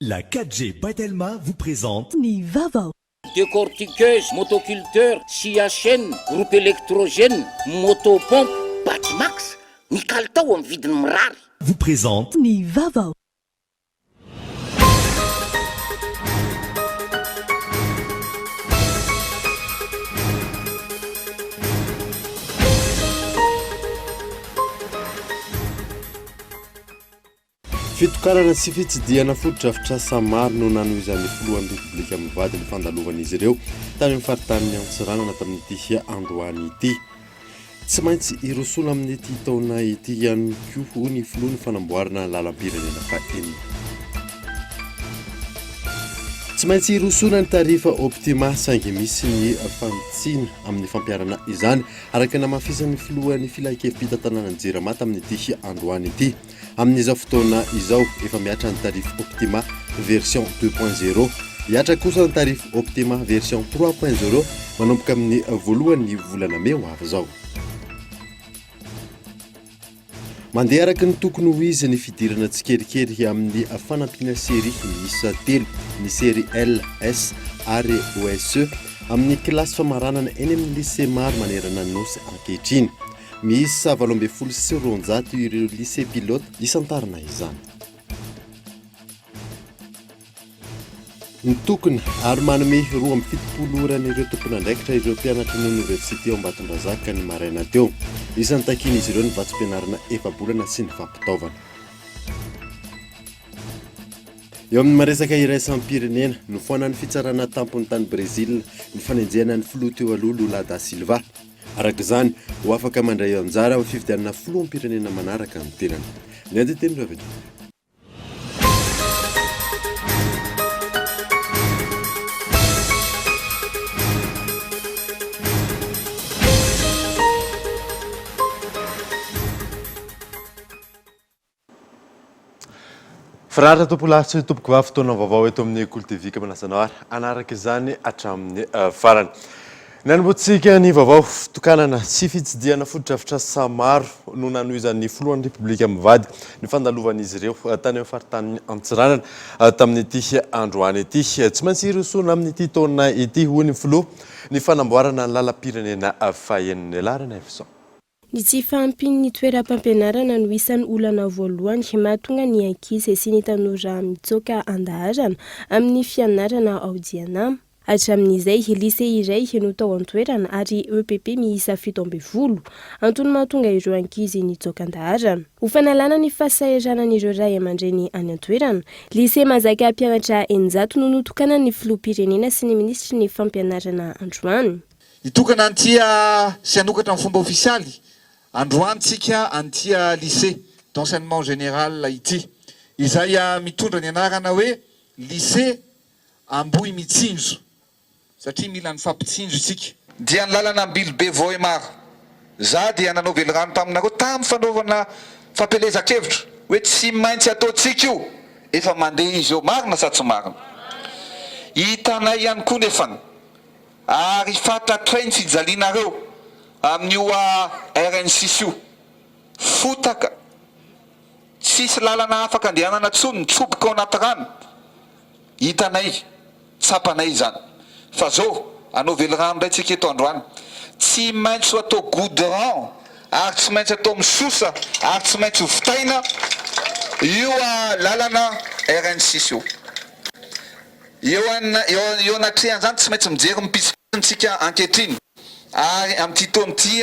La 4G Batelma vous présente Nivava. Décortiqueuse, motoculteur, scie à chaîne, groupe électrogène, motopompe, Batimax, Nicaltao en vide mirary. Vous présente Nivava. fitokarana sy fitsidiana fotodrafitrasa maro no nanohizan'ny filohan'ny repoblika mivady ny fandalovan'izy ireo tany amin'ny faritany Antsiranana tamin'ity androany ity. Tsy maintsy irosoana amin'ny ity taona ity ihany koa ny filoha ny fanamboarana lalam-pirenena fahenina. Tsy maintsy irosoana ny tarifa Optima saingy misy ny fanitsina amin'ny fampiarana izany araka namafisan'ny filohan'ny filaikevim-pitantanana Jirama tamin'ity androany ity. Amin'izao fotoana izao efa miatra ny tarif Optima version 2.0, hiatra kosa ny tarif Optima version 3.0 manomboka amin'ny voalohan'ny volana May ho avy zao. Mandeha araka ny tokony ho izy ny fidirana tsikelikely amin'ny fanampiana série miisa telo, ny série L, S ary OSE amin'ny kilasy famaranana eny amin'ny lycée maro manerana ny nosy ankehitriny. Misy 720 ireo lycée pilote isantarana izany. Ny tokony ary manome 2.7 ireo tompon'andraikitra ireo mpianatra ny Université Ambatondrazaka ny maraina teo. Isan'ny takin'izy ireo ny vatsim-pianarana efa-bolana sy ny fampitaovana. Eo amin'ny maresaka iraisam-pirenena no foanan'ny fitsarana tampony tany Brésil ny fanenjehana ny filoha teo aloha Lula da Silva. Araka izany ho afaka mandray anjara amin'ny fifidianana filoham-pirenena manaraka ny tenany. Ny andeteny reo avy. Frara tompolahy tompoko vavy fotoana vaovao eto amin'ny Kultivika Manasana ary anaraka izany hatramin'ny farany. Nanombotsika ny vaovao fitokanana sy fitsidiana fotodrafitrasa maro no nanohizan'ny filohan'ny repoblika mivady ny fandalovan'izy ireo tany amin'ny faritany Antsiranana tamin'ity androany ity. Tsy maintsy irosoana amin'ity taona ity hoy ny filoha ny fanamboarana lalam-pirenena fahenina ilarana efisa. Ny tsy fahampin'ny toeram-pampianarana no isan'ny olana voalohany mahatonga ny ankizy sy ny tanora mitsoaka andaharana amin'ny fianarana Audiana. Hatramin'izay lycée iray no tao an-toerana ary EPP miisa 17 antony mahatonga ireo ankizy nitsoaka andaharana. Ho fanalana ny fahasahiranan'ireo ray aman-dreny any an-toerana, lycée Mahazaka mpianatra 900 no notokana ny filoham-pirenena sy ny ministry ny fampianarana androany. Itokana antia sy anokatra amin'ny fomba ofisialy androany tsika antia lycée d'enseignement général ity. Izay mitondra ny anarana hoe lycée Amboy Mitsinjo. Satria mila ny fampitsinjo isika. Dia ny lalana Ambilobe Voemaro. Za dia nanao velorano taminareo tamin'ny fanaovana fampelezan-kevitra hoe tsy maintsy ataontsika io efa mandeha izy eo marina sa tsy marina. Hitanay ihany koa nefany ary fantatray ny fijalianareo amin'io RN6 io fotaka tsisy lalana afaka andehanana tsony mitsoboka ao anaty rano. Hitanay tsapanay izany fa zao anao velorano ndray tsika eto androany tsy maintsy atao goudron ary tsy maintsy atao misosa ary tsy maintsy vitaina io lalana RN6 io eo anatrehan'izany tsy maintsy mijery mipitsitsika ankehitriny ary amin'ity taona ity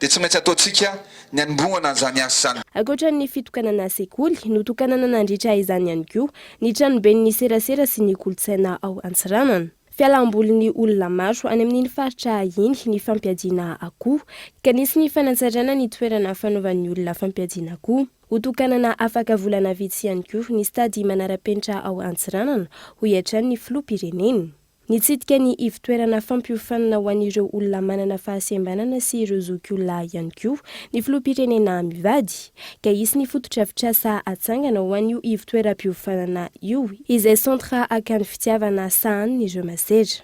dia tsy maintsy ataontsika ny anombohana an'izany asa izany. Ankoatran'ny fitokanana sekoly notokanana nandritra izany ihany koa ny tranoben'ny serasera sy ny kolotsaina ao Antsiranana. Fialambolin'ny olona maro any amin'ny faritra iny ny fampiadiana akoho ka nisy ny fanatsarana ny toerana fanaovan'ny olona fampiadiana akoho. Hotokanana afaka volana vitsy ihany koa ny stady manara-penitra ao Antsiranana ho hiatran'ny ny filoham-pirenena. Nitsidika ny ivitoerana fampiofanana ho an'ireo olona manana fahasembanana sy ireo zokiolona ihany koa ny filoham-pirenena mivady ka isy ny fotodrafitrasa atsangana ho an'io ivitoeram-piofanana io izay centre akany fitiavana sahan'ny ireo masera.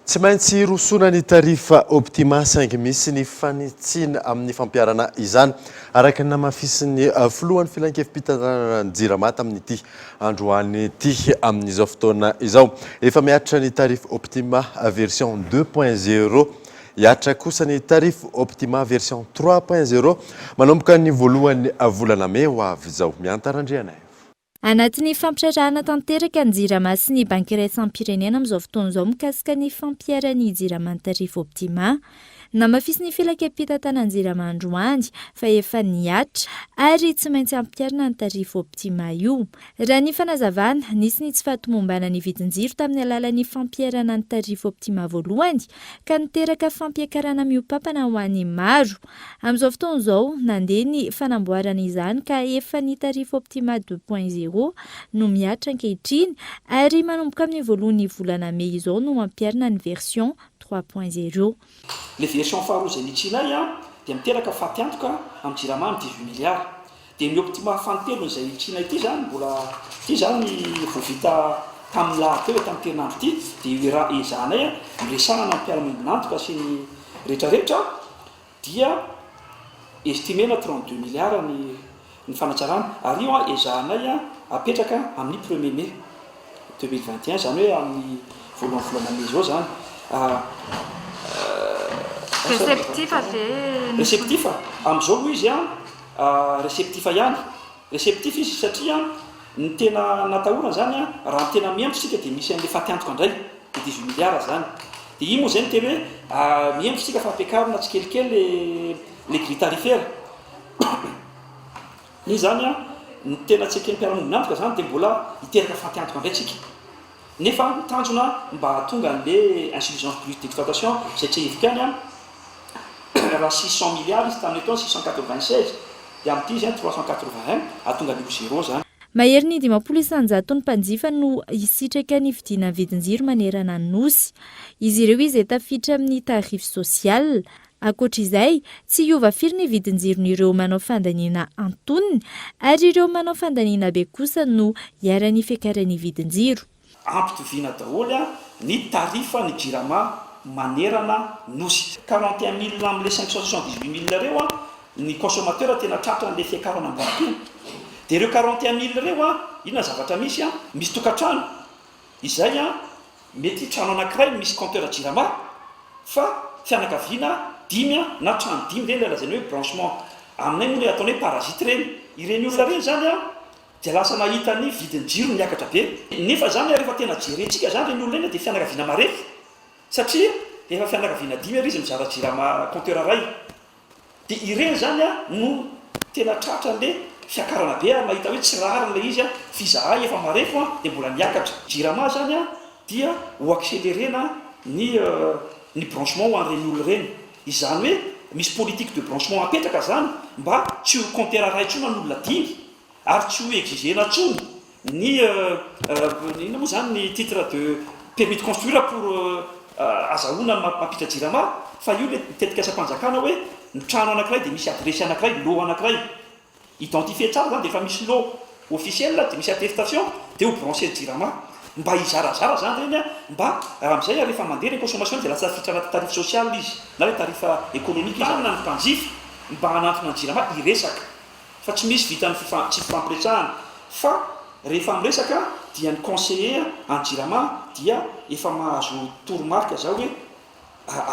tsy maintsy rosona ny tarifa Optima 5 misy ny fanitsina amin'ny fampiarana izany araka ny namafisin'ny filohan'ny filan-kevim-pitantanana ny Jirama tamin'ity androany ity amin'izao fotoana izao. Efa miatra ny tarifa Optima version 2.0 hiatra kosa ny tarifa Optima version 3.0 manomboka ny voalohany volana May ho avy izao. Miantarandrianay. Anatin'ny fampiarahana tanteraka ny Jirama sy ny banky iray sampirenena amin'izao fotoana izao mikasika ny fampiarany Jirama ny tarifa Optima. Namafisy ny filan-kevim-pitantanana ny Jirama androany fa efa niatra ary tsy maintsy ampiarina ny tarifa Optima io. Raha ny fanazavana nisy ny tsy fahatomombana ny vidin-jiro tamin'ny alalan'ny fampiarana ny tarifa Optima voalohany ka niteraka fampiakarana miompampana ho an'ny maro. Amin'izao fotoana izao nandeha ny fanamboarana izany ka efa ny tarifa Optima 2.0 no miatra ankehitriny ary manomboka amin'ny voalohan'ny volana May izao no ampiarina ny version 3.0. Le version faharoa izay nitsinay dia miteraka fatiantoka amin'ny Jirama amin'ny 18 milliards. Dia ny Optima fantelo izay nitsinay ity zany mbola ity zany vao vita tamin'ny lahateo tamin'ny terinandro ity dia ezanay miresahana amin'ny mpiara-miombonantoka sy ny rehetrarehetra dia estimena 32 milliards ny fanatsarana ary io ezanay apetraka amin'ny 1er mai 2021 zany hoe amin'ny voalohany volana May zao zany. Réceptif amin'izao izy réceptif ihany. Réceptif izy satria ny tena natahorana zany raha ny tena miembotsika dia misy an'ilay fatiantoka indray 18 milliards zany. Dia iny moa zay ny tena hoe miembotsika fa ampiakarina tsikelikely le grille tarifaire. Ny zany ny tena tsy eken'ny mpiara-miombonantoka zany dia mbola hiteraka fatiantoka indray tsika. Nefa tanjona mba hahatonga an'ilay insuffisance brute d'exploitation izay tsy evikany raha 600 milliards izy tamin'ny taona 696 dia amin'ity izy 381 hahatonga ny 0 zany. Mahery ny 50 isanjato ny mpanjifa no hisitraka ny vidiana vidin-jiro manerana ny nosy. Izy ireo izay tafiditra amin'ny tarify sosial. Ankoatr'izay, tsy hiova firy ny vidin-jiron'ireo manao fandaniana antonony ary ireo manao fandaniana be kosa no hiara-ny fiakaran'ny vidin-jiro. Ampitoviana daholo ny tarifa ny Jirama manerana nosy 41 000 amin'ilay 578 000 ireo ny consommateur tena tratra an'ilay fiakarana ambany. Dia ireo 41 000 ireo inona zavatra misy misy tokantrano izay mety trano anankiray misy compteur Jirama fa fianakaviana 5 na trano 5 ireny lazany hoe branchement. Aminay moa ataony hoe parasite reny. Ireny olona reny zany dia lasa mahita ny vidin-jiro miakatra be. Nefa zany rehefa tena jerentsika zany reny olona reny dia fianakaviana marefy. Satria efa fianakaviana 5 ary izy mizara Jirama compteur ray. Dia ireny zany no tena tratra an'ilay fiakarana be mahita hoe tsy rariny ilay izy fizaha efa marefo dia mbola miakatra. Jirama zany dia ho accélérena ny branchement ho an'ireny olona reny. Izany hoe misy politique de branchement apetraka zany mba tsy ho compteur ray intsony n'olona 5 ary tsy ho exigena intsony ny inona moa zany ny titre de permis de construire pour azahoana mampiditra Jirama fa io le mitetika asa-panjakana hoe ny trano anankiray dia misy adresy anankiray, lot anankiray identifié tsara zany dia efa misy lot officiel dia misy attestation dia ho branché Jirama mba hizarazara zany reny mba amin'izay rehefa mandeha ny consommation dia lasa fitra anaty tarif social izy na hoe tarifa économique izy na ny mpanjifa mba hanantona ny Jirama hiresaka fa tsy misy vita ny tsy fifampiresahana fa rehefa miresaka dia ny conseiller en Jirama dia efa mahazo toromarika zao hoe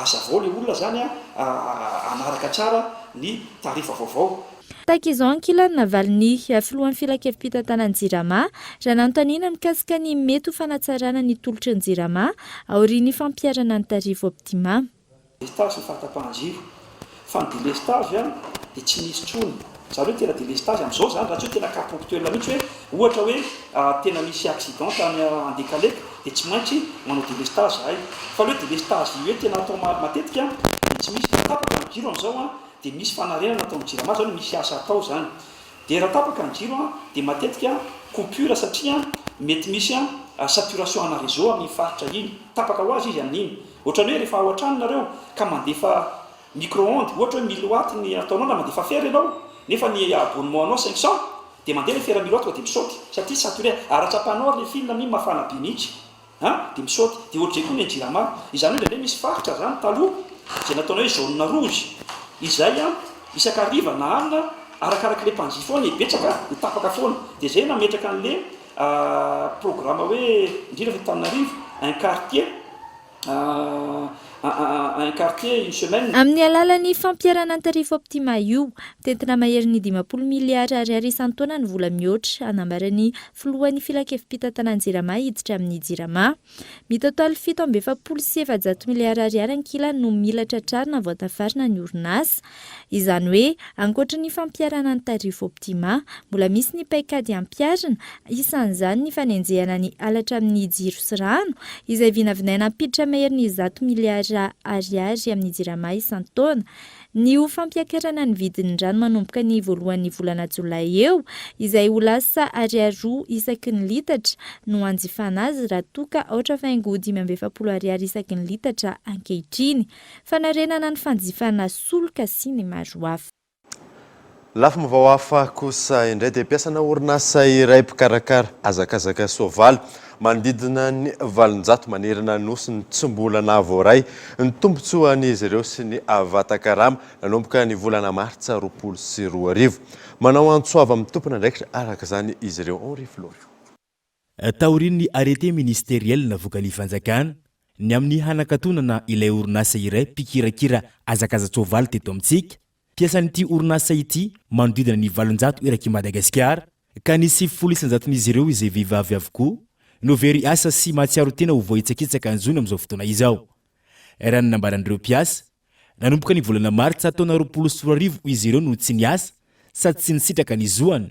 azavao le olona zany anaraka tsara ny tarifa vaovao. Tahaka izao ankilany navaliny filohan'ny filan-kevim-pitantanana ny Jirama raha nanontaniana mikasika ny mety ho fanatsarana ny tolotry ny Jirama aorian'ny fampiarana ny tarifa Optima. Délestage ny fahatapahan-jiro fa ny délestage dia tsy misy tsony. Zareo tena délestage amin'izao zany raha tsy hoe tena cas ponctuel mihitsy hoe ohatra hoe tena misy accident tany andékaleka dia tsy maintsy manao délestage zahay. Fa hoe délestage hoe tena atao matetika dia tsy misy tapaka ny jiro amin'izao dia misy fanarenana atao amin'ny Jirama zany misy asa atao zany. Dia raha tapaka ny jiro dia matetika coupure satria mety misy saturation ana réseau amin'ny faritra iny. Tapaka ho azy izy amin'iny. Ohatrany hoe rehefa ao an-trano nareo ka mandefa micro-ondes ohatra hoe 1000 watts ny ataonao na mandefa fer ianao nefa ny abonnement anao 500 dia mandeha le fer 1000 watts dia misaoty satria saturé aratsapana le fil na mafana be mihitsy dia misaoty dia ohatry zay koa ny jirama izany hoe ndraindray misy faritra zany taloha zay nataona hoe jaune rouge izay isakariva na alina arakaraka le mpanjifoana ibetsaka mitapaka foana dia zay nametraka an'le programme hoe indrindra fa Tananarivo un quartier une semaine. Amin'ny alalan'ny fampiarana an-tarifa optima io tentina mahery 20 miliary ariary isan-taona ny vola mihoatra anambarany filohan'ny filakevim-pitantanan'Jirama hiditra amin'ny Jirama. Mitotaly 7.7 miliary ariary ankilany no mila tratrarina voatafarina ny orinasa. Izany hoe ankoatran'ny fampiarana an-tarifa optima, mbola misy ny paikady ampiarina, isan'izany ny fanenjehana ny alatra amin'ny jiro sy rano, izay vinavinaina ampiditra mahery 100 miliary ariary amin'ny Jirama isan-taona. Ny ho fampiakarana ny vidin'ny rano manomboka ny voalohan'ny volana Jolay eo, izay ho lasa ariary 2 isaky ny litatra no anjifana azy raha toka ohatra faingo 570 ariary isaky ny litatra ankehitriny. Fanarenana ny fanjifana solika sy ny maro hafa. Lafa mavao hafa kosa indray dia mpiasana orinasa iray mpikarakara azakazaka soavaly manodidina ny 700 manerana nosy ny tsimbolana voaray ny tombontsoan'izy ireo sy ny vatan-karama nanomboka ny volana martsa 2024. Manao antsoava amin'ny tompona ndraikitra araka izany izy ireo Henri Florio. Taorian'ny arrêté ministériel navoaka ny fanjakana ny amin'ny hanakatonana ilay orinasa iray mpikirakira azakaza-tsoavaly teto amintsika. Piasan'ity orinasa ity manodidina ny 700 eraky Madagasikara ka ny 900 ireo izay vehivavy avokoa no very asa sy mahatsiaro tena ho vohitsakitsaka anjony amin'izao fotoana izao. Raha ny nambaran'ireo mpiasa nanomboka ny volana martsa taona 2024 izy ireo no tsy niasa sady tsy nisitraka ny zoany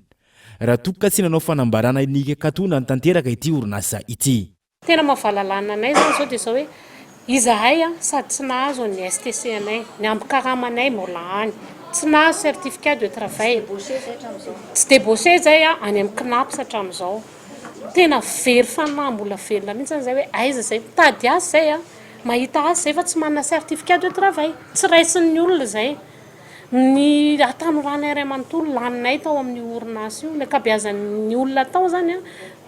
raha toka tsy nanao fanambarana ny katona ny tanteraka ity orinasa ity. Tena mahavalalana anay zany zao dia zao hoe izahay sady tsy nahazo ny STC anay ny ampikaramanay mbola any tsy nahazo certificat de travail tsy débauché zay any amin'ny CNAPS hatramin'izao. Tena very fanahy mbola velona mihitsy zay hoe aiza zay mitady asa zay mahita asa zay fa tsy manana certificat de travail tsy raisin'ny olona zay. Ny atanorana iray manontolo laninay tao amin'ny orinasa io, ny ankabeazan'ny olona tao zany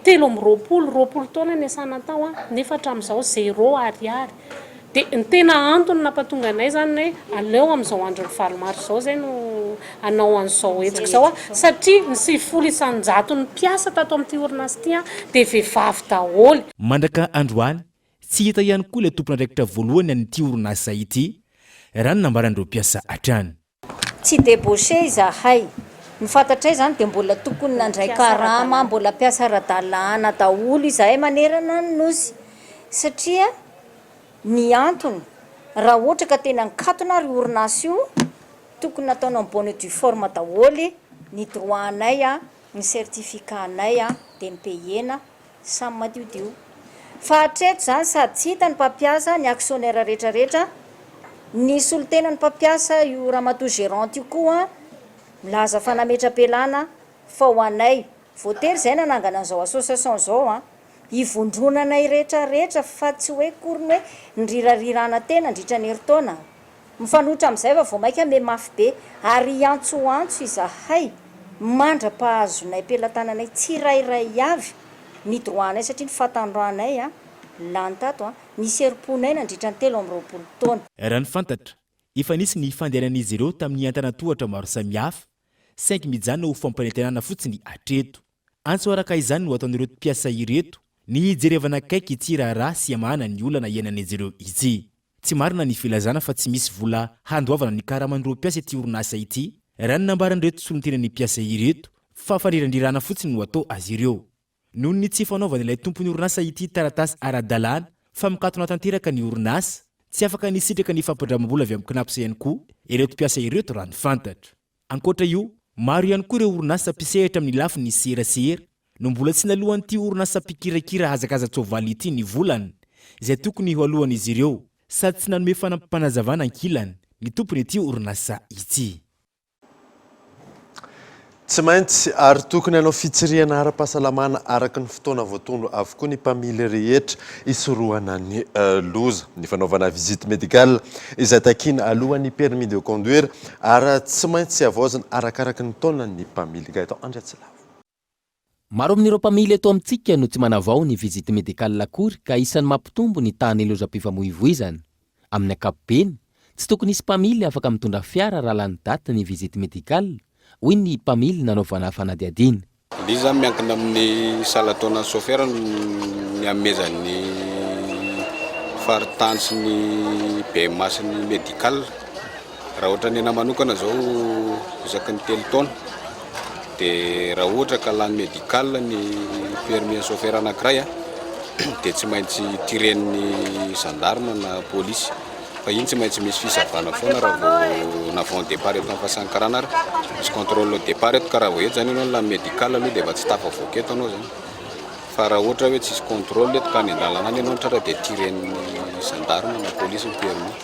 3 taona ny asana tao nefa hatramin'izao 0 ariary. Dia ny tena antony nampatonga anay zany hoe aleo amin'izao andron'ny valimaro zao zay no anao an'izao hetsika izao satria ny 700 ny mpiasa tato amin'ity orinasa ity dia vehivavy daholo. Mandraka androany tsy hita ihany koa ilay tompona ndraikitra voalohany an'ity orinasa ity raha ny nambaran'ireo mpiasa hatrany. Tsy débauché izahay. Ny fantatray zany dia mbola tokony nandray karama, mbola mpiasa ara-dalàna daholo izahay manerana ny nosy satria ny antony raha ohatra ka tena nikatona ry orinasa io tokony nataona bonne et due forme daholo ny droit anay ny certificat anay dia mipayena samy madiodio. Fa hatreto zany sady tsy hita ny mpampiasa ny actionnaire rehetrarehetra ny solotena ny mpampiasa io ramatoa gérante io koa milaza fa nametra-pelana fa ho anay voatery izay nanangana an'izao association zao hivondronanay rehetrarehetra fa tsy hoe koriny hoe nirirarirana tena ndritra ny heritaona mifanotra amin'izay fa vao maika me mafy be ary antsoantso izahay mandra-pahazonay pelantananay tsirairay avy ny droanay satria ny fatandroanay lany tato nisy herim-ponay nandritra ny 3 taona. Raha ny fantatra efa nisy ny fandehanan'izy ireo tamin'ny antanatohatra maro samihafa 5 mijanona ho fampanentenana fotsiny hatreto. Antso araka izany no ataon'ireo mpiasa ireto ny hijerevana akaiky ity raharaha sy amahana ny olana iainan'izy ireo ity. Tsy marina ny filazana fa tsy misy vola handoavana ny karaman'ireo mpiasa ity orinasa ity raha ny nambaran'ireto solontenan'ny mpiasa ireto fa fanirirandirana fotsiny no atao azy ireo. Noho ny tsy fanaovana ilay tompon'ny orinasa ity taratasy ara-dalàna fa mikatona tanteraka ny orinasa tsy afaka nisitraka ny fampandramam-bola avy amin'ny CNAPS ihany koa ireto mpiasa ireto raha ny fantatra. Ankoatra io maro ihany koa ireo orinasa mpisehatra amin'ny lafiny ny serasera no mbola tsy nalohan'ity orinasa mpikirakira hazakaza-tsoavaly ity ny volany izay tokony ho alohan'izy ireo sady tsy nanome fanampanazavana ankilany ny tompony ity orinasa ity. Tsy maintsy ary tokony hanao fitsirihana ara-pahasalamana araka ny fotoana voatondo avokoa ny mpamily rehetra isorohana ny loza. Ny fanaovana visite médicale izay takina alohan'ny permis de conduire ary tsy maintsy avaozana arakaraka ny taonany mpamily. Gaëtan Andriatsilavo. Maro amin'ireo mpamily eto amintsika no tsy manavao ny vizity medikala akory ka isan'ny mampitombo ny tany lozam-pifamoivoizany. Amin'ny ankapobeny, tsy tokony isy mpamily afaka mitondra fiara raha lany daty ny vizity medikala, hoy ny mpamily nanaovana fanadihadiana. Izy zany miankina amin'ny salatona sofera ny amezan'ny faritany sy ny bemasiny medikala. Raha ohatra ny ena manokana zao isaky ny 3 taona. Dia raha ohatra ka lany medikala ny permis chauffeur anankiray dia tsy maintsy tiren'ny gendarme na polisy. Fa iny tsy maintsy misy fisavana foana raha vao na vao départ eto amin'ny fahasankarana ary misy contrôle au départ eto ka raha vao eto zany ianao lany medikala aloha dia efa tsy tafavoaka eto anao zany. Fa raha ohatra hoe tsisy contrôle eto ka ny an-dalana any ianao tratra dia tiren'ny gendarme na polisy ny permis.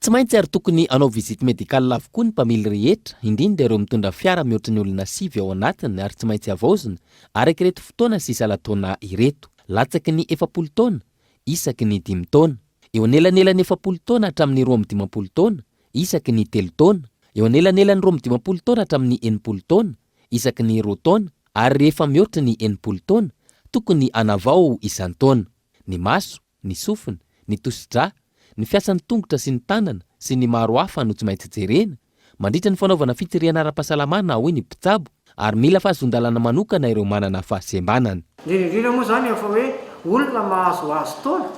Tsy maintsy ary tokony anao vizity medikala avokoa ny mpamily rehetra, indrindra ireo mitondra fiara mihoatra ny olona 7 ao anatiny ary tsy maintsy avaozina araka ireto fotoana sy salatona ireto. Latsaky ny 40 taona, isaky ny 5 taona. Eo anelanelan'ny 40 taona hatramin'ny 12 taona, isaky ny 3 taona. Eo anelanelan'ny 12 taona hatramin'ny 80 taona, isaky ny 2 taona. Ary rehefa mihoatra ny 80 taona, tokony anavao isan-taona. Ny maso, ny sofina, ny tosidrà, ny fiasan'ny tongotra sy ny tanana sy ny maro hafa no tsy maintsy jerena mandritra ny fanaovana fitsiriana ara-pahasalamana hoy ny mpitsabo ary mila fahazon-dalana manokana ireo manana fahasembanana. Indrindra moa zany efa hoe olona mahazoazo taona,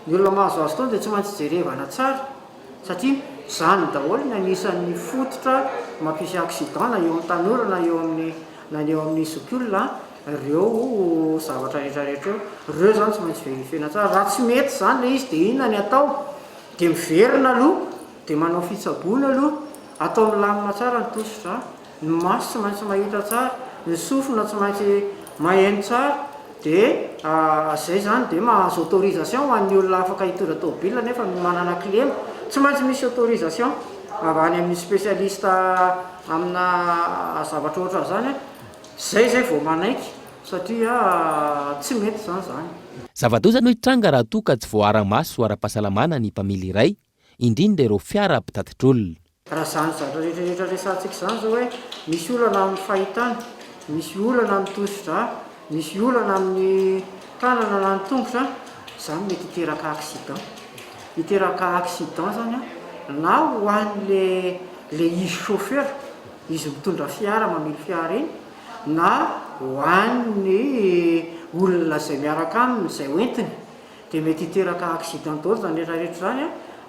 ny olona mahazoazo taona dia tsy maintsy jerevana tsara satria zany daholo ny anisan'ny fototra mampisy accident na eo amin'ny tanora na eo amin'ny zokiolona ireo zavatra rehetrarehetra ireo zany tsy maintsy verifena tsara. Raha tsy mety zany le izy dia inona ny atao? Dia miverina aloha, dia manao fitsaboana aloha, atao milamina tsara ny tosidrà, ny maso tsy maintsy mahita tsara, ny sofina tsy maintsy maheno tsara, dia zay zany dia mahazo autorisation ho an'ny olona afaka hitondra tômôbila nefa manana clé. Tsy maintsy misy autorisation avy amin'ny spécialiste amina zavatra ohatra zany, zay vao manaiky satria tsy mety zany. Zava-doza no hitranga raha toa ka tsy voara-maso ara-pahasalamana ny mpamily iray, indrindra ireo fiara mpitatitr'olona. Raha zany zavatra rehetrarehetra resantsika zany zao hoe misy olana amin'ny fahitana, misy olana amin'ny tosidrà, misy olana amin'ny tanana na ny tongotra, zany mety hiteraka accident. Hiteraka accident zany na ho an'le izy chauffeur, izy mitondra fiara mamily fiara iny, na ho an'ny olona zay miaraka aminy zay hoentiny dia mety hiteraka accident daholo zany rehetrarehetra zany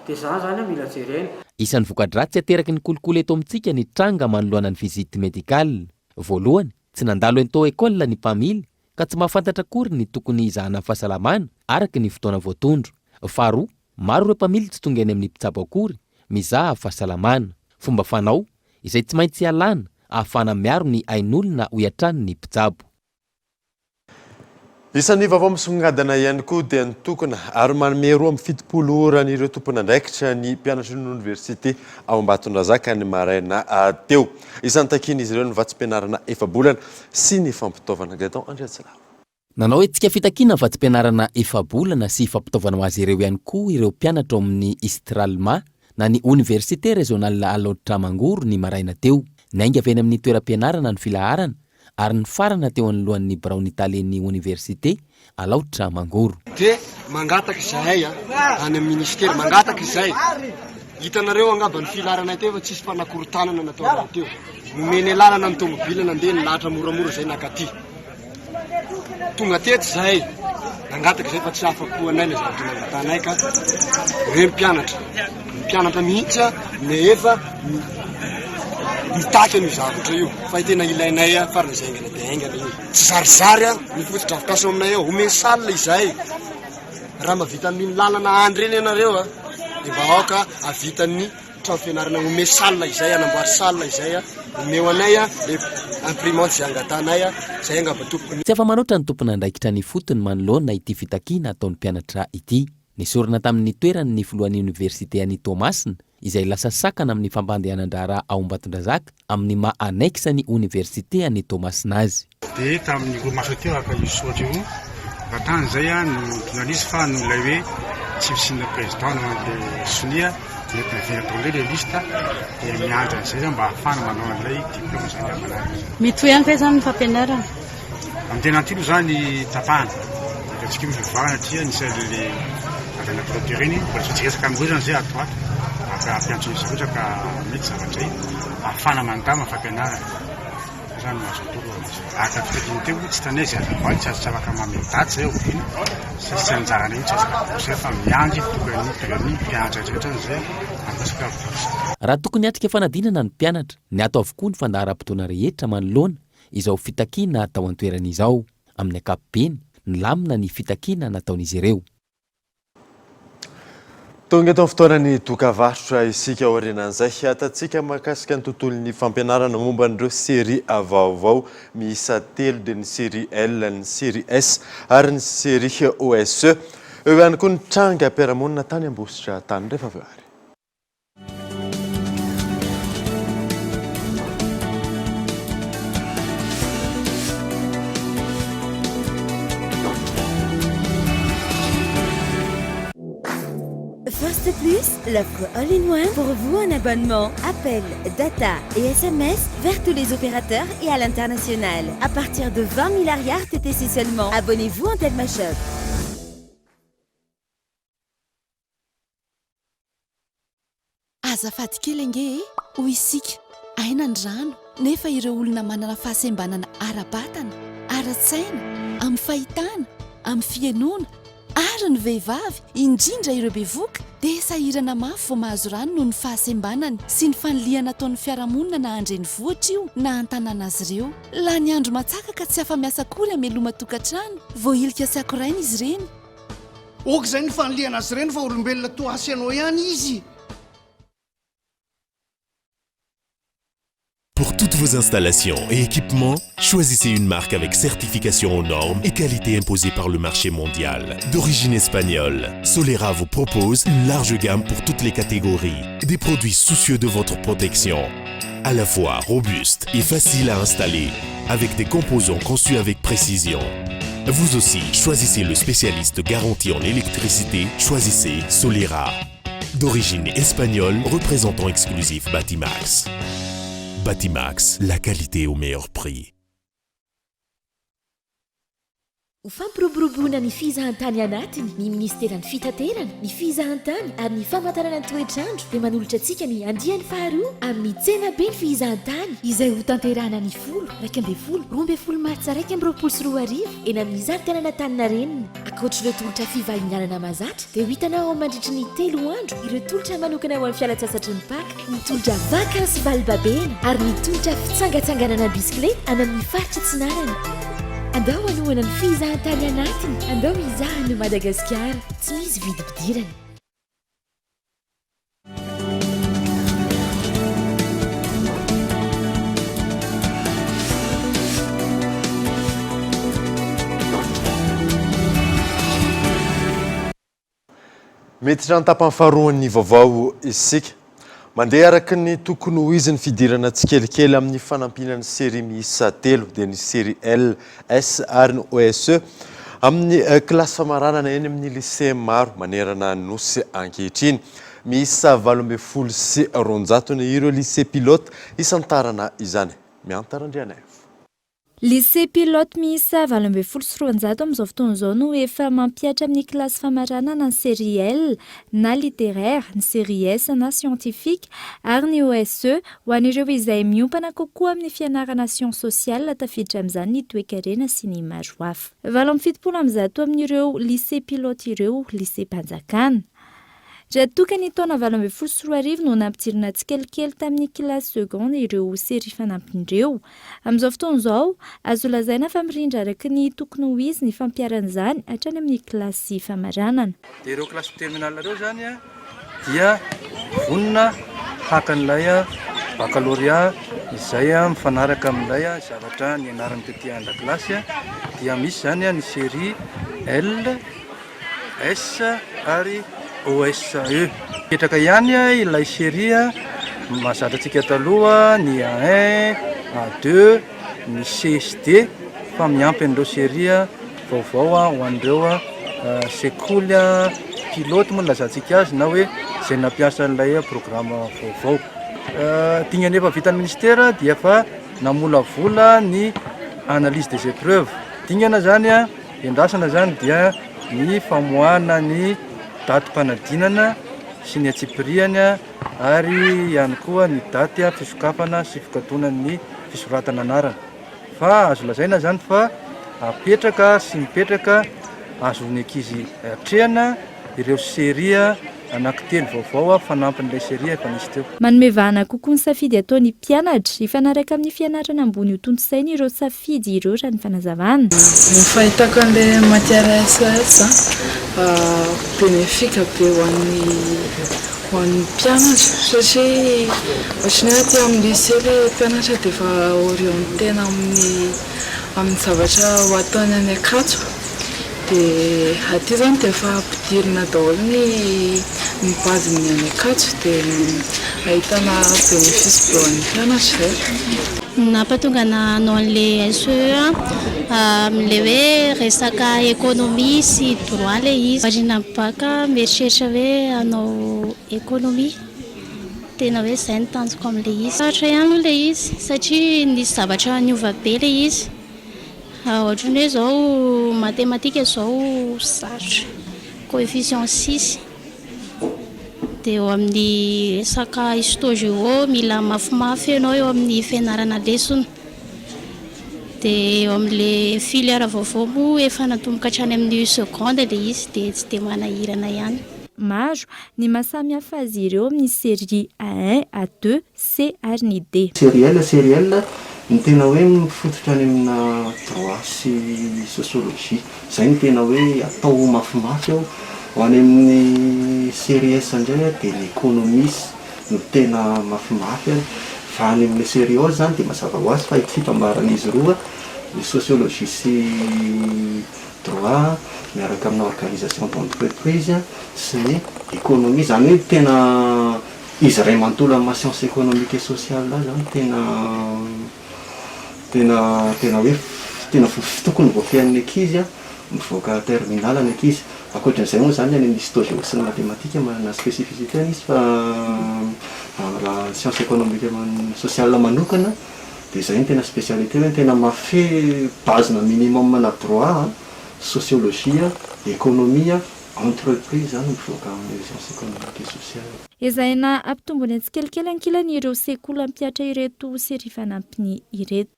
dia zany mila jerena. Isan'ny voka-dratsy ateraky ny kolikoly eto amintsika ny tranga manoloana ny vizity medikala. Voalohany, tsy nandalo entao ekôla ny mpamily ka tsy mahafantatra akory ny tokony izahana fahasalamana araka ny fotoana voatondro. Faharoa, maro ireo mpamily tsy tonga eny amin'ny mpitsabo akory mizaha fahasalamana. Fomba fanao izay tsy maintsy alana ahafana miaro ny ain'olona ho iatrany ny mpitsabo. Isan'ny vaovao misongadina ihany koa dia nitokana ary manome roa amin'ny 70 orana ireo tompon'andraikitra ny mpianatra ny université ao Ambatondrazaka ny maraina teo. Isan'ny takiny izy ireo ny vatsim-pianarana efa-bolana sy ny fampitaovana Gaetan Andriatsila. Nanao etsika fitakiana vatsim-pianarana efa-bolana sy fampitaovana ho azy ireo ihany koa ireo mpianatra ao amin'ny Istralma na ny université régionale Alaotra-Mangoro ny maraina teo. Nainga avy eny amin'ny toeram-pianarana ny filaharana ary ny farana teo anoloan'ny Brown Italian'ny université Alaotra-Mangoro. Dia mangataka izahay any amin'ny ministera mangataka izay. Hitanareo angamba ny filaharana teo fa tsisy fanakorontanana natao teo. Nomeny lalana ny tômôbila nandeha ny lahatra moramora izay nakaty. Tonga teto izay nangataka izay fa tsy afako anay na zavatra nangatanay ka hoe mpianatra mihitsy nefa mitaky ny zavatra io fa tena ilainay farany izay aingana dia aingana io. Tsy zarizary ny fotodrafitrasa aminay eo omeny salina izay raha mavita amin'ny lalana andry reny ianareo dia vahoaka avitan'ny trano fianarana omeny salina izay anamboary salina izay omeo anay le imprimante izay angatanay izay angamba tompony. Tsy afa-manoatra ny tompon'andraikitra ny fotony manoloana ity fitakiana ataon'ny mpianatra ity. Nisorona tamin'ny toeran'ny filohan'ny université an'i Thomasina izay lasa sakana amin'ny fampandehanan-draharaha ao Ambatondrazaka amin'ny maha-annexe ny université an'i Thomasina azy. Dia tamin'ny romaso teo aka io soatra io batany izay no journaliste fa nolay hoe tsy misina président no sonia mety naviatole le lista dia miandra an'izay zany mba ahafana manao an'ilay diplôme zany aman'azy. Mety hoe ankoe zany ny fampianarana? amin'ny tena antilo zany tapahana atsika mivavahana satria nisy le avana produire iny mbola satsika amin'izao zany zay atao aka ampiantso izy ohatra ka mety zavatra iny ahafana mandama fampianarana zany mahazo toro aka fitadiany teo tsy tanaizy azavaly tsy azo tsy afaka mametaty zay oviny sasy tsy anjarana iny tsy azaka zay fa miandry tokany mpianatra rehetra zay ampasaka raha tokony atrika fanadinana ny mpianatra ny ato avokoa ny fandahara-potoana rehetra manoloana izao fitakiana atao an-toeran'izao amin'ny ankapobeny ny lamina ny fitakiana nataon'izy ireo tonga eto amin'ny fotoanany dokavarotra isika aorianan'izay atatsika mahakasika ny tontolon'ny fampianarana momba n'ireo série vaovao miisa 3 dia ny série L, ny série S ary ny série OSE eo ihany koa ny tranga ampiaramonina tany Ambositra tany rehefa avy ary. First Plus, l'offre all-in-one pour vous en abonnement, appel, data et SMS vers tous les opérateurs et à l'international. À partir de 20 000 ariards TTC seulement. Abonnez-vous en Telma Shop. Azafady kely ange hoy isika aina ny rano nefa ireo olona manana fahasembanana ara-batana ara-tsaina amin'ny fahitana amin'ny fianona ary ny vehivavy indrindra ireo bevoka dia sahirana mafy vao mahazo rano noho ny fahasembanany sy ny faniliana ataon'ny fiarahamonina na andreny vohatra io na antanana azy ireo la ny andro matsaka ka tsy afa-miasa akory ameloma tokantrano vao ilika sy akoraina izy ireny oka izay ny faniliana azy ireny fa olombelona toa asy anao ihany izy. Pour toutes vos installations et équipements, choisissez une marque avec certification aux normes et qualité imposée par le marché mondial. D'origine espagnole, Solera vous propose une large gamme pour toutes les catégories. Des produits soucieux de votre protection, à la fois robustes et faciles à installer, avec des composants conçus avec précision. Vous aussi, choisissez le spécialiste garanti en électricité, choisissez Solera. D'origine espagnole, représentant exclusif Batimax. Batimax, la qualité au meilleur prix. Ho fampiroboroboana ny fizahantany anatiny ny ministeran'ny fitaterana ny fizahantany ary ny famantarana ny toetrandro dia manolotra antsika ny andiany faharoa amin'ny tsena be ny fizahantany izay ho tanterahana ny 10, 12 eny amin'ny zaridaina Antaninarenina. Ankoatr'ireo tolotra fivahinianana mahazatra dia ho hitanao ao mandritra ny 3 andro ireo tolotra manokana ho amin'ny fialan-tsasatry ny Paka, ny tolotra vakansy valibabena ary ny tolotra fitsangatsanganana bisikileta any amin'ny faritra Tsinanana. Andao anohana ny fizahantany anatiny, andao izahany Madagasikara, tsy misy vidim-pidirana. Miditra ny tapany faharoan'ny vaovao isika. Mandeha araka ny tokony ho izy ny fidirana tsikelikely amin'ny fanampinan'ny série miisa 3 dia ny série L, S ary ny OSE amin'ny kilasy famaranana eny amin'ny lycée maro manerana nosy ankehitriny. Miisa 12 ireo lycée pilote isantarana izany. Miantarandrianay. Lycée pilote miisa 12 amin'izao fotoana izao no efa mampiatra amin'ny kilasy famaranana ny série L na littéraire, ny série S na scientifique ary ny OSE ho an'ireo izay miompana kokoa amin'ny fianarana sciences sociales tafiditra amin'izany ny toe-karena sy ny maro hafa. 70 amin'ireo lycée pilote ireo lycée Mpanjakana. Raha tokany taona 2024 no nampitsirina tsikelikely tamin'ny kilasy seconde ireo série fanampindreo. Amin'izao fotoana izao, azo lazaina fa mirindra araka ny tokony ho izy ny fampiaran'izany hatrany amin'ny kilasy famaranana. Dia ireo kilasy terminale ireo zany dia vonona hakan'ilay baccalauréat izay mifanaraka amin'ilay zavatra nianarany tetỳ an-dakilasy dia misy zany ny série L, S ary OSE. Petraka ihany ilay série mahazatra antsika taloha ny A1, A2, ny CSD fa miampy an'ireo série vaovao ho an'ireo sekoly pilote moa lazantsika azy na hoe izay nampiasa an'ilay programme vaovao. Tia anefa vitan'ny ministère dia fa namolavola ny analyse des épreuves dingana zany a endrasana zany dia ny famoahana ny datim-panadinana sy ny atsipiriany ary ihany koa ny daty fisokafana sy fikatona-ny fisoratana anarana fa azo lazaina zany fa apetraka sy mipetraka azony ankizy atrehana ireo seria anankitelo vaovao fanampin'ilay seria efa nisy teo. Manome vahana kokoa ny safidy ataon'ny mpianatra hifanaraka amin'ny fianarana ambony ho tontossaina ireo safidy ireo raha ny fanazavana. Ny fahitako an'ilay matière SES bénéfique be ho an'ny mpianatra satria ohatrany hoe aty amin'ny lycée ilay mpianatra dia efa orientena amin'ny zavatra ho ataony any Ankatso. Dia aty zany dia efa ampidirina daholo ny baziny any Ankatso dia ahitana bénéfice be ho an'ny mpianatra zay. Nampatonga nanao an'ilay SEE amin'ilay hoe resaka économie sy droit ilay izy. Varina baka mieritreritra hoe hanao économie tena hoe izay ny tanjoko amin'ilay izy. Saratra ihany ilay izy satria nisy zavatra niova be ilay izy. Ohatra ny hoe zao matematika zao sarotra coefficient 6 dia eo amin'ny resaka histo-géo mila mafimafy ianao eo amin'ny fianarana lesona dia eo amin'ilay filière vaovao moa efa natomboka hatrany amin'ny seconde ilay izy dia tsy dia manahirana ihany. Maro ny mahasamihafa azy ireo amin'ny série A1, A2, C ary ny D. Sériel ny tena hoe mifototra any amina droit sy sociologie zay ny tena hoe atao mafimafy ao. Ho any amin'ny série S indray dia ny économiste no tena mafimafy fa any amin'ny série O zany dia mazava ho azy fa fitambaran'izy roa ny sociologie sy droit miaraka amina organisation d'entreprise sy ny économie zany hoe tena izy ray manontolo amin'ny science économique et sociale zany tena hoe tena tokony voafian'ny ankizy mivoaka terminal ny ankizy. Ankoatran'izay moa zany any histo-géo sy ny matematika manana spécificité izy fa raha science économique sociale manokana dia zay ny tena spécialité hoe tena mafy bazina minimum na droit sociologie économie entreprise zany mivoaka amin'ny science économique et sociale. Ezahina ampitombony atsikelikely ankilany ireo sekoly ampiatra ireto série fanampiny ireto.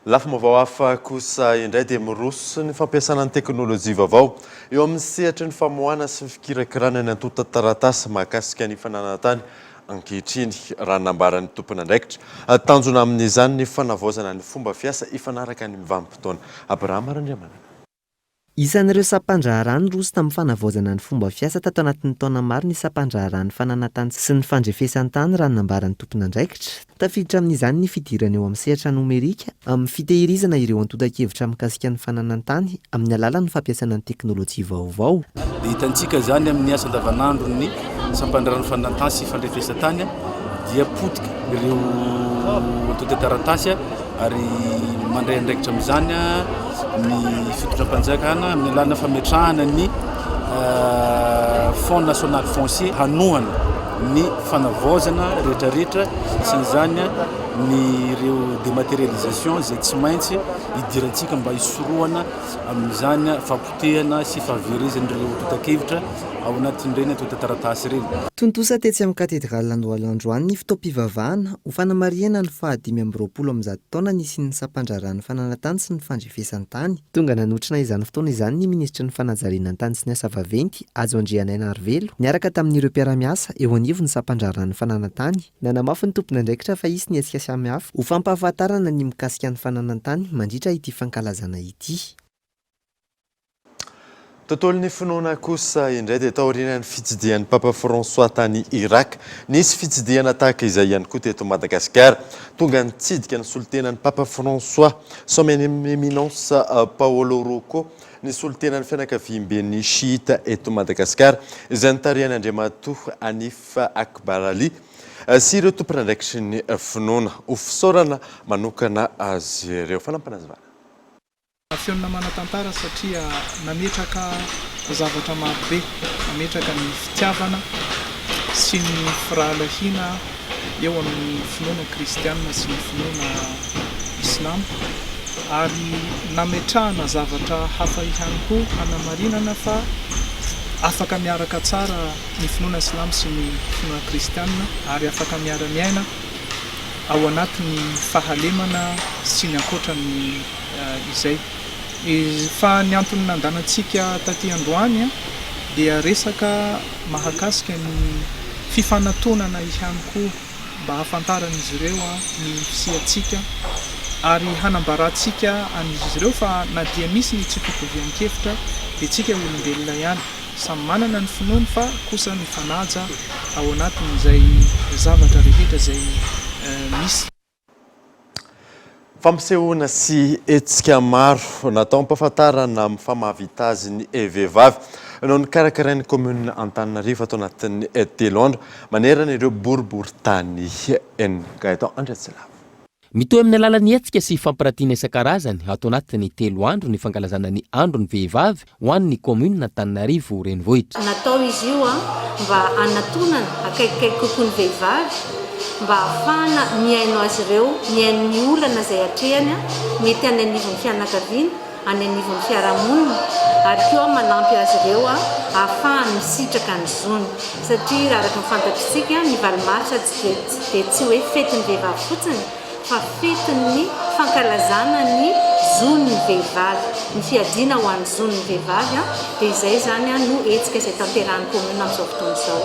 Lafa vaovao hafa kosa indray dia miroso ny fampiasana ny teknôlôjia vaovao eo amin'ny sehatra ny famoahana sy fikirakirana ny antota taratasy mahakasika ny fananantany ankehitriny raha nambaran'ny tompon'andraikitra. Tanjona amin'izany ny fanavaozana ny fomba fiasa ifanaraka ny mivanim-potoana. Abrahama Randriamanana. Isan'ireo sampandraharany roso tamin'ny fanavaozana ny fomba fiasa tato anatin'ny taona maro ny sampandraharany fananantany sy ny fandrefesan-tany raha nambaran'ny tompon'andraikitra. Tafiditra amin'izany ny fidirana eo amin'ny sehatra nomerika amin'ny fitehirizana ireo antota-kevitra mikasika ny fananantany amin'ny alalan'ny fampiasana ny teknôlôjia vaovao. Dia hitantsika zany amin'ny asa andavanandro ny sampandraharany fananantany sy fandrefesan-tany dia potika ireo antota taratasy ary mandray andraikitra amin'izany ny fitondram-panjakana amin'ny alalana fametrahana ny Fonds national foncier hanohana ny fanavaozana rehetrarehetra isan'izany ny ireo dématérialisation zay tsy maintsy hidirantsika mba hisorohana amin'izany fampotehana sy fahaverezan'ireo totakevitra ao anatin'ireny antota taratasy ireny. Tontosa tetsy amin'ny katedraly Andohalandroany ny fitaom-pivavahana ho fanamariana ny 520 amin'ny taona nisian'ny sampandraharany fananantany sy ny fandrefesan-tany. Tonga nanotrina izany fotoana izany ny ministra ny fanajariana tany sy ny asa vaventy Ajo Andrianay Narvelo niaraka tamin'ireo mpiara-miasa eo anivon'ny sampandraharany fananantany. Nanamafy ny tompon'andraikitra fa isy ny hetsika samihafa ho fampahafantarana ny mikasika ny fananantany mandritra ity fankalazana ity. Tontolon'ny finoana kosa indray dia taorian'ny fitsidihan'ny Papa François tany Irak. Nisy fitsidihana tahaka izay ihany koa teto Madagasikara. Tonga nitsidika ny solotenan'ny Papa François Son Eminence Paolo Rocco ny solotenan'ny fianakaviam-ben'ny Shiita eto Madagasikara izay nitariany Andriamatoa Hanif Akbar Ali sy ireo tompon'andraikitry ny finoana ho fisaorana manokana azy ireo. Fanampinazivana. Fiona manatantara satria nametraka zavatra marobe, nametraka ny fitiavana sy ny firahalahiana eo amin'ny finoana kristianina sy ny finoana islam ary nametrahana zavatra hafa ihany koa hanamarinana fa afaka miaraka tsara ny finoana Islamo sy ny finoana Kristianina ary afaka miara-miaina ao anatin'ny fahalemana sy ny ankoatran'ny izay. Fa ny antony nandanantsika taty androany dia resaka mahakasika ny fifanantonana ihany koa mba hahafantaran'izy ireo ny fisiantsika ary hanambarantsika an'izy ireo fa na dia misy ny tsy fitovian-kevitra dia tsika olombelona ihany samy manana ny finoany fa kosa ny fanaja ao anatin'izay zavatra rehetra izay misy. Fampisehoana sy hetsika maro natao ampahafantarana amin'ny famahavita azy ny vehivavy noho ny karakarain'ny commune Antananarivo atao anatin'ny 3 andro manerana ireo boriboritany Gaëtan Andreatsila. Mitohy amin'ny alalan'ny hetsika sy fampirantiana isan-karazany atao anatin'ny 3 andro ny fankalazana ny andron'ny vehivavy ho an'ny commune Antananarivo renivohitra. Natao izy io mba anatonana akaikikaiky kokoa ny vehivavy mba ahafahana miaino azy ireo, miaino ny olana izay hatrehany mety any anivon'ny fianakaviana, any anivon'ny fiarahamonina ary koa manampy azy ireo ahafahany misitraka ny zony satria araka ny fantatritsika ny valimaritra dia tsy hoe fetin'ny vehivavy fotsiny fa fetin'ny fankalazana ny zon'ny vehivavy, ny fiadiana ho an'ny zon'ny vehivavy dia izay zany no hetsika izay tanterahany commune amin'izao fotoana izao.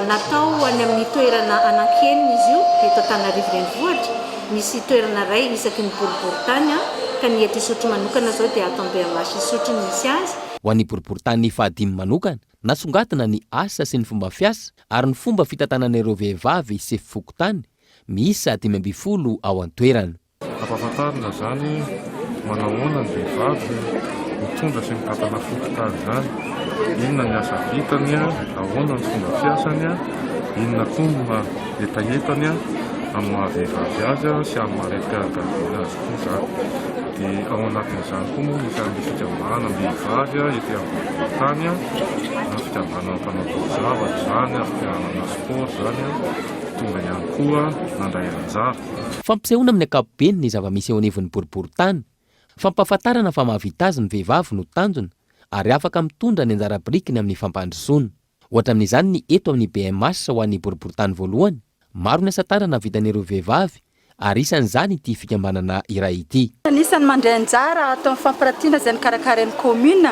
Natao any amin'ny toerana anankely izy io eto Antananarivo renivohitra, misy toerana iray isaky ny boriboritany ka ny eto Isotry manokana zao dia ato Ambeamasy Isotry ny misy azy. Ho an'ny boriboritany fahadimy manokana nasongatina ny asa sy ny fomba fiasa ary ny fomba fitantanan'ireo vehivavy sy fokotany misy 520 ao an-toerana. Ampahafantarina zany manahoana ny vehivavy mitondra sy mitantana fokotany zany, inona ny asa vitany, ahoana ny fomba fiasany, inona koa etaetany amin'ny mahavehivavy azy sy amin'ny maharetim-pianakaviana azy koa zany. Dia ao anatin'izany koa moa misy amin'ny fikambanana vehivavy ety amin'ny boriboritany, na fikambanana fanaovana zavatra zany, fikambanana sport zany, tonga ihany koa nandray anjara. Fampisehoana amin'ny ankapobeny ny zava-misy eo anivon'ny boriboritany, fampahafantarana fa mahavita azy ny vehivavy no tanjona ary afaka mitondra ny anjara birikiny amin'ny fampandrosoana. Ohatra amin'izany ny eto amin'ny BMS ho an'ny boriboritany voalohany, maro ny asa tanana vitan'ireo vehivavy ary isan'izany ity fikambanana iray ity. Anisany mandray anjara atao amin'ny fampirantiana izay nikarakarain'ny commune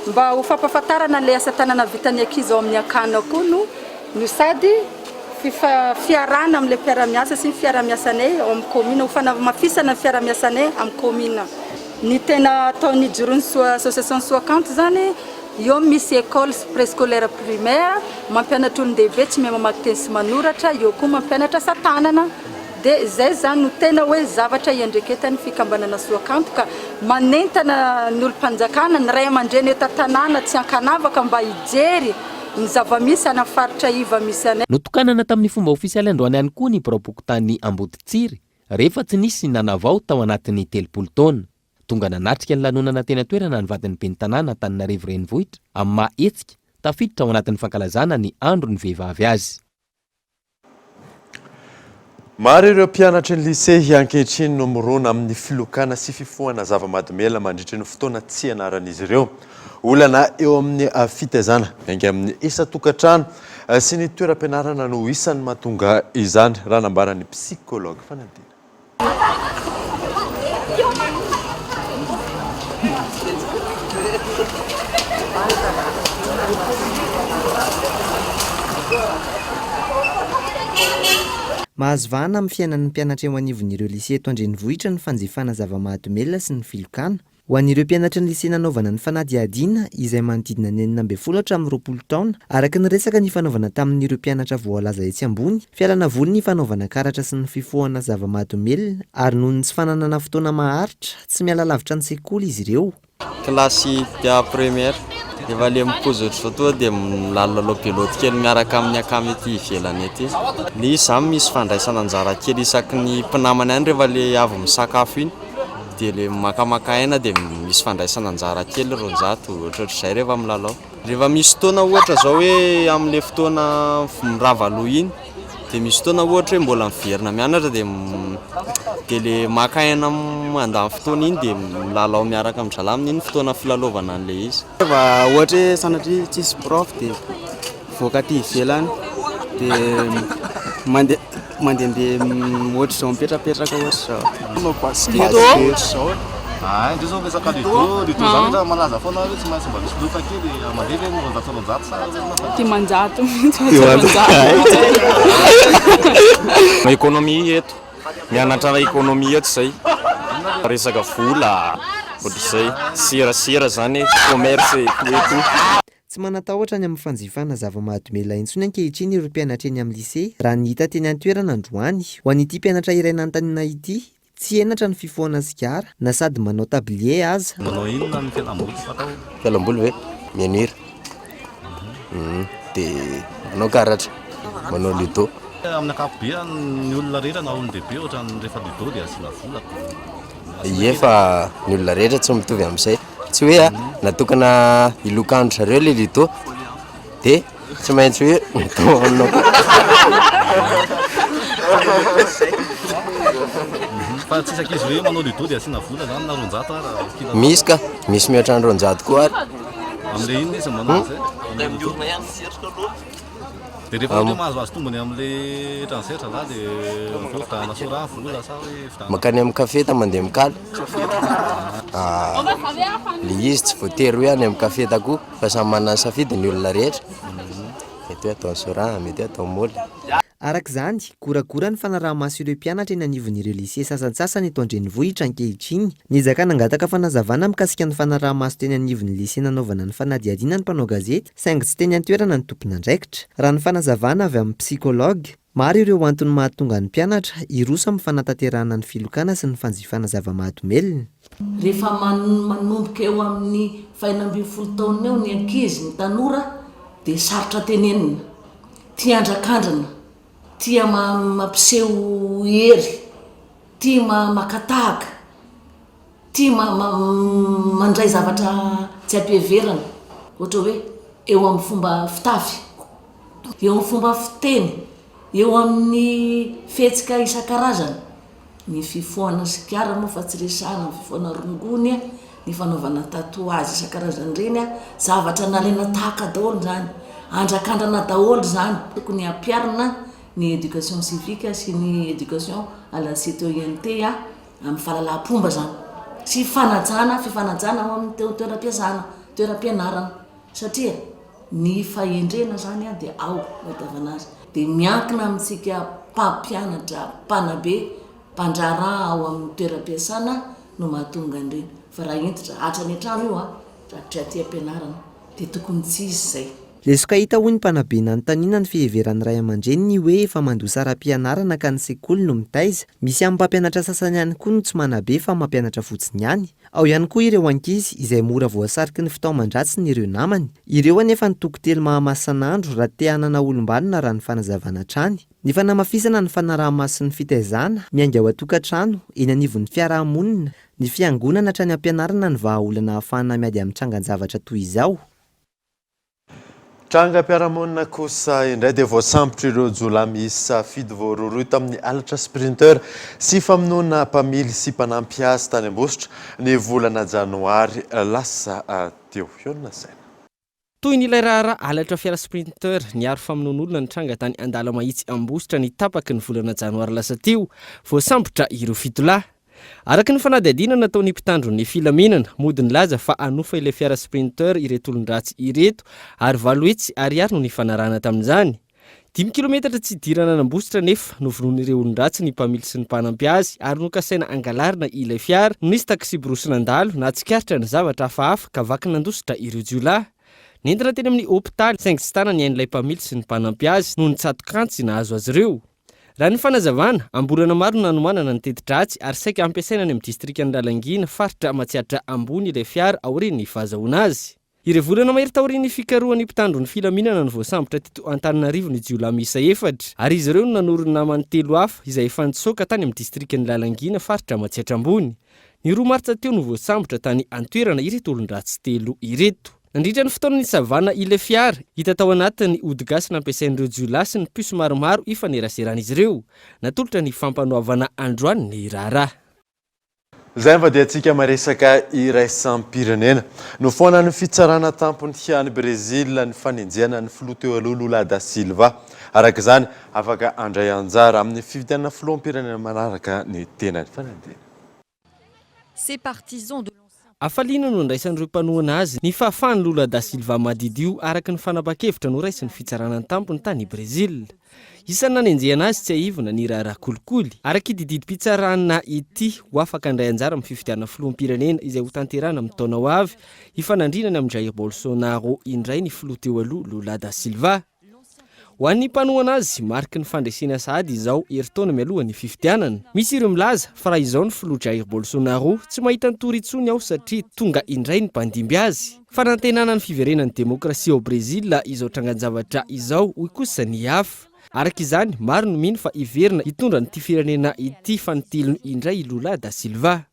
mba ho fampahafantarana ilay asa tanana vitan'ny ankizy ao amin'ny akana koa no sady fiarana amin'ilay mpiara-miasa sy ny fiara-miasanay ao amin'ny commune ho mafisana ny fiara-miasanay amin'ny commune. Ny tena ataon'ny Jirony association Soakanto zany eo misy école préscolaire primaire mampianatra olon-dehibe tsy mahay mamaky teny sy manoratra, eo koa mampianatra asa tanana. Dia izay zany no tena hoe zavatra iandreketan'ny fikambanana Soakanto ka manentana ny olom-panjakana ny ray aman-dreny eto an-tanàna tsy ankanavaka mba hijery ny zava-misy ana faritra iva misy anay. Notokanana tamin'ny fomba ofisialy androany ihany koa ny boriboritany Amboditsiry rehefa tsy nisy nanavao tao anatin'ny 30 taona. Tonga nanatrika ny lanonana tena toerana ny vadin'ny bentanàna Antananarivo renivohitra amin'ny mahetsika tafiditra ao anatin'ny fankalazana ny andro ny vehivavy azy. Maro ireo mpianatra ny lycée ankehitriny no mirona amin'ny filokana sy fifohana zava-mahadomela mandritra ny fotoana tsy ianaran'izy ireo. Olana eo amin'ny fitaizana miainga amin'ny isa-tokantrano sy ny toeram-pianarana no isan'ny mahatonga izany, raha nambaran'ny psychologue Fanantina. Mahazo vahana amin'ny fiainan'ny mpianatra eo anivon'ireo lycée eto Andrenivohitra ny fanjifana zava-mahadomela sy ny filokana. Ho an'ireo mpianatra ny lycée nanaovana ny fanadihadiana izay manodidina ny 12 hatramin'ny 20 taona, araka ny resaka ny fanaovana tamin'ireo mpianatra voalaza etsy ambony, fialana voly ny fanaovana karatra sy ny fifohana zava-mahadomelona ary noho ny tsy fananana fotoana maharitra tsy miala lavitra ny sekoly izy ireo. Kilasy tia première efa le mipozotry zao toa dia milalolao pilote kely miaraka amin'ny akamy ety ivelany ety. Le izany misy fandraisana anjara kely isaky ny mpinamana any rehefa le avy misakafo iny dia le makamaka aina dia misy fandraisana anjara kely ronjato ohatrohatr'izay rehefa milalao. Rehefa misy fotoana ohatra zao hoe amin'le fotoana mirava loha iny dia misy fotoana ohatra hoe mbola miverina mianatra dia dia le makaina mandany fotoana iny dia milalao miaraka amin'ny zalaminy iny fotoana filalaovana an'le izy. Fa ohatra hoe sanatria tsisy prof dia voaka aty ivelany dia mandehandeha ohatra izao mipetrapetraka ohatra izao basket zao. Indreo zao resaka ludo zany raha malaza foana hoe tsy maintsy mba misy loka kely amandeha hoe roanjato sa dimanjato économie eto mianatra économie eto zay resaka vola ohatr'izay serasera zany commerce eto. Tsy manatahotra ny amin'ny fanjifana zava-mahadomela intsony ankehitriny ireo mpianatra eny amin'ny lycée raha ny hita teny an-toerana androany ho an'ity mpianatra iray nanontaniana ity tsy enatra ny fifohana sigara na sady manao tablier aza. Manao inona ny fialamboly fatao? Fialamboly ve? Mianira. Dia manao karatra, manao ludo. Amin'ny ankapobeny ny olona rehetra na olon-dehibe ohatrany rehefa ludo dia asiana vola. Ie fa ny olona rehetra tsy mitovy amin'izay. Tsy hoe natokana ilokandro zareo le ludo dia tsy maintsy hoe mitaonao. Fa tsisy ankizy hoe manao ludo dia asiana vola zany na roanjato ara. Misy ka, misy mihoatra ny roanjato koa ary. Amin'ilay inona izy manao izay? Dia rehefa hoe mahazoazo tombony amin'ilay transertra za dia fotana sora vola sa hoe makany amin'ny kafe ta mandeha mikaly. Le izy tsy voatery hoe any amin'ny kafe ta koa fa samy manana ny safidy ny olona rehetra. Mety hoe atao sora, mety hoe atao moly. Araka izany, goragora ny fanaraha-maso ireo mpianatra eny anivon'ireo lycée sasantsasany eto Andrenivohitra ankehitriny. Nizaka nangataka fanazavana mikasika ny fanaraha-maso teny anivon'ny lycée nanaovana ny fanadihadiana ny mpanao gazety, saingy tsy teny an-toerana ny tompon'andraikitra. Raha ny fanazavana avy amin'ny psikology, maro ireo antony mahatonga ny mpianatra hiroso amin'ny fanatanterahana ny filokana sy ny fanjifana zava-mahadomelina. Rehefa manomboka eo amin'ny 20 taona eo ny ankizy ny tanora dia sarotra tenenina, tia andrakandrina, tia mampiseho hery, tia makatahaka, tia mandray zavatra tsy ampiheverana, ohatra hoe eo amin'ny fomba fitafy, eo amin'ny fomba fiteny, eo amin'ny fihetsika isan-karazany. Ny fifohana sigara moa fa tsy resahana, ny fifohana rongony, ny fanaovana tatouage isan-karazany reny, zavatra nalaina tahaka daholo zany, andrakandrana daholo zany, tokony ampiarina ny éducation civique sy ny éducation à la citoyenneté amin'ny fahalalam-pomba zany, sy fifanajana ao amin'ny toeram-piasana, toeram-pianarana, satria ny fahendrena zany dia ao matavana azy, dia miankina amintsika mpampianatra, mpanabe, mpandrara ao amin'ny toeram-piasana no mahatonga an'ireny. Fa raha entitra hatrany an-trano io raha aty ampianarana dia tokony tsy izy izay. Lesoka hita hoy ny mpanabe nanontaniana ny fiheveran'ny ray aman-dreniny hoe efa mandoa saram-pianarana ka ny sekoly no mitaiza. Misy amin'ny mpampianatra sasany ihany koa no tsy manabe fa mampianatra fotsiny ihany. Ao ihany koa ireo ankizy izay mora voasariky ny fitaoman-dratsiny ireo namany. Ireo anefa ny tokotelo mahamasan'andro raha te hanana olombanona raha ny fanazavana hatrany. Ny fanamafisana ny fanaraha-maso sy ny fitaizana miainga ao an-tokantrano eny anivon'ny fiarahamonina, ny fiangonana hatrany ampianarana ny vahaolana ahafahana miady amin'ny trangan-javatra toy izao. Trangam-piarahamonina kosa indray dia voasambotra ireo jolamy isa fidy voaroroy tamin'ny alatra sprinter sy famonoana mpamily sy mpanampy azy tany Ambositra ny volana janoary lasa teo. Iona saina. Toy n'ilay raharaha alatra fiara sprinter niaro famonoan'olona ny tranga tany Andala Mahitsy Ambositra ny tapaky ny volana janoary lasa teo voasambotra ireo fitolahy. Araka ny fanadihadiana nataon'ny mpitandron'ny filaminana mody ny laza fa anofa ilay fiara sprinter ireto olon-dratsy ireto ary valoetsy ariary no ny fanarahana tamin'izany. 10 kilometatra tsy idirana n'Ambositra nefa novonoan'ireo olon-dratsy ny mpamily sy ny mpanampy azy ary nokasaina angalarina ilay fiara nisy taksi borosonandalo na tsikaritra ny zavatra hafahafa ka vaky nandositra ireo jiolahy. Nentina teny amin'ny hôpitaly saingy tsy tanany ain'ilay mpamily sy ny mpanampy azy noho ny tsato-kantsy nahazo azy ireo. Raha ny fanazavana, ambolana maro nanomanana ny teti-dratsy ary saika ampiasaina any amin'ny distrikan'ny Lalangina faritra Matsiatra ambony ilay fiara aorian'ny fahazahoana azy. Ireo volana mahery taorian'ny fikarohan'ny mpitandron'ny filaminana ny voasambotra teto Antananarivo ny jiolahy miisa 4 ary izy ireo no nanoro namany 3 hafa izay efa nitsoaka tany amin'ny distrikan'ny Lalangina faritra Matsiatra ambony. Ny 2 martsa teo no voasambotra tany an-toerana ireto olon-dratsy 3 ireto. nandritra ny fotoana ny savana ile fiara hita tao anatiny odigasina ampiasain'ireo jiolahy sy ny piso maromaro ifaneraseran'izy ireo natolotra ny fampanoavana androany ny raharaha. Zay va dia antsika maresaka iraisam-pirenena no foana ny fitsarana tampony hiany Brezila ny fanenjehana ny filoha teo aloha Lula da Silva. Araka izany afaka andray anjara amin'ny fividianana filoham-pirenena manaraka ny tenany fanadina. Ses partisans de afaliana no ndraisan'ireo mpanohana azy ny fahafahany Lula da Silva madidio araka ny fanapa-kevitra no raisiny fitsarana ny tampony tany Brezila. Isan'ny nanenjehana azy tsy ahivona ny raharaha kolikoly araka idididim-pitsarana ity ho afaka andray anjara amin'ny fifidianana filoham-pirenena izay ho tanterana amin'ny taona ho avy hifanandrinany amin'ny Jair Bolsonaro indray ny filoha teo aloha Lula da Silva. Ho an'ny mpanohana azy mariky ny fandresena sahady izao eritaona mialoha ny fifidianana. Misy ireo milaza fa raha izao ny filoha Jair Bolsonaro tsy mahita nytory intsony aho satria tonga indray ny mpandimby azy. Fanantenana ny fiverenan'ny demokrasia ao Brezila izao trangan-javatra izao hoy kosa ny hafa. Araka izany maro no mino fa iverina hitondra nyity firenena ity fanotilony indray Lula da Silva.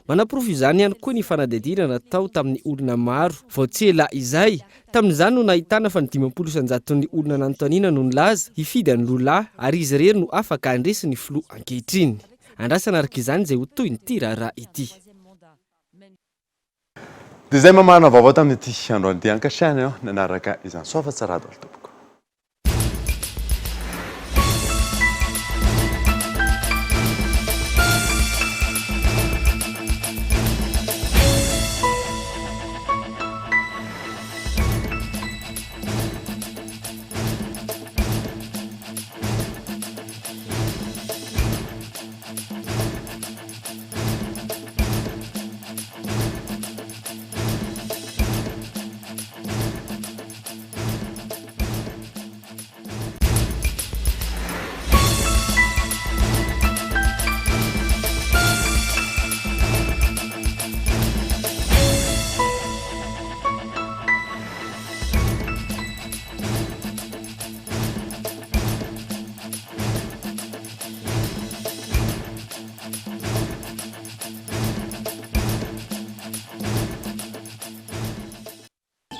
Manaprofo izany ihany koa ny fanadihadiana natao tamin'ny olona maro vao tsy ela izay tamin'izany no nahitana fa ny 500,000 olona nanontaniana no nilaza hifidy an'i Lula ary izy irery no afaka andresy ny filoha ankehitriny. Andrasana araka izany izay ho toy nyity raharaha ity. Dia izay mamana vaovao tamin'ity androany ity ankasiany nanaraka izany soa fa tsarado al tompoko.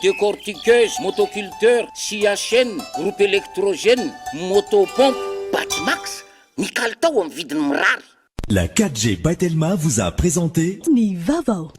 Décortiqueuse, motoculteur, scia chaîne, groupe électrogène, motopompe, Batmax, ny kalitao amin'ny vidiny mirary. La 4G by Telma vous a présenté Ni Vavo.